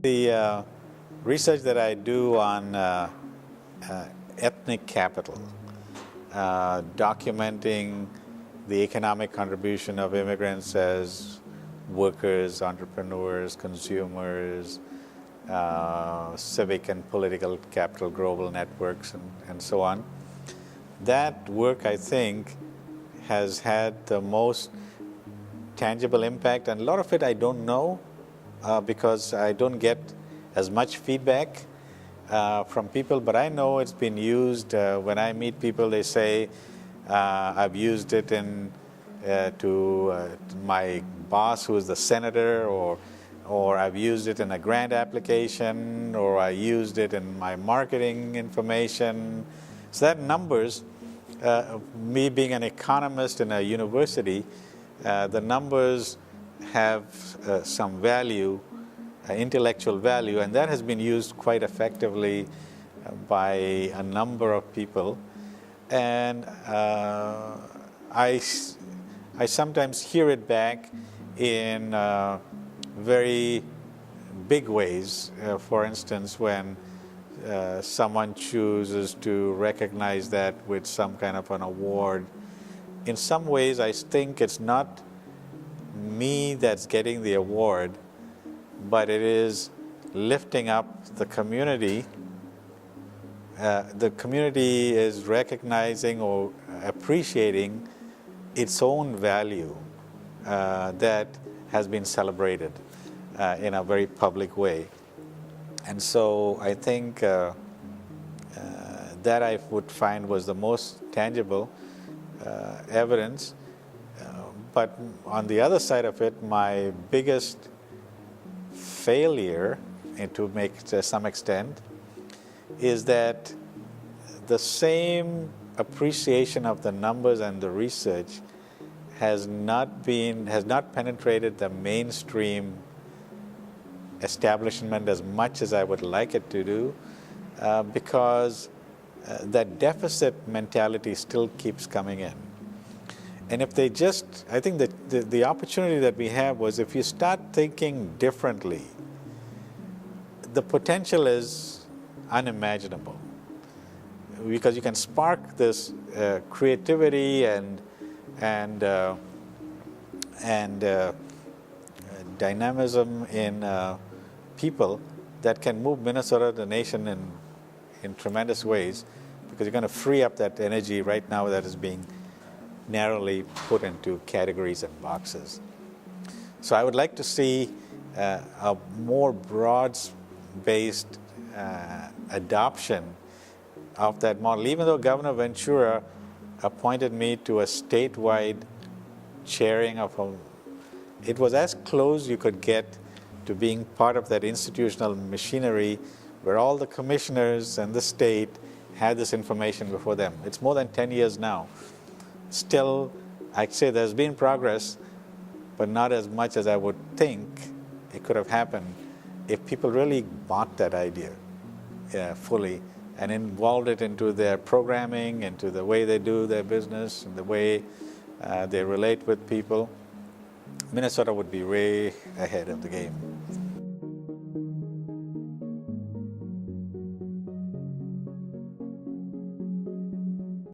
The research that I do on ethnic capital, documenting the economic contribution of immigrants as workers, entrepreneurs, consumers, civic and political capital, global networks, and so on. That work, I think, has had the most tangible impact, and a lot of it I don't know because I don't get as much feedback from people, but I know it's been used. When I meet people, they say, I've used it to my boss who is the senator, or I've used it in a grant application, or I used it in my marketing information. So that numbers, me being an economist in a university, the numbers have some value, intellectual value, and that has been used quite effectively by a number of people. And I sometimes hear it back in very big ways. For instance, when someone chooses to recognize that with some kind of an award, in some ways I think it's not me that's getting the award, but it is lifting up the community. The community is recognizing or appreciating its own value that has been celebrated in a very public way. And so I think that I would find was the most tangible evidence. But on the other side of it, my biggest failure, and to make to some extent, is that the same appreciation of the numbers and the research has not penetrated the mainstream establishment as much as I would like it to do, because that deficit mentality still keeps coming in. And if they just, I think that the opportunity that we have was, if you start thinking differently, the potential is unimaginable, because you can spark this creativity and dynamism in people that can move Minnesota, the nation, in tremendous ways, because you're going to free up that energy right now that is being narrowly put into categories and boxes. So I would like to see a more broad-based adoption of that model. Even though Governor Ventura appointed me to a statewide chairing of it was as close you could get to being part of that institutional machinery where all the commissioners and the state had this information before them. It's more than 10 years now. Still, I'd say there's been progress, but not as much as I would think it could have happened if people really bought that idea fully and involved it into their programming, into the way they do their business, and the way they relate with people. Minnesota would be way ahead of the game.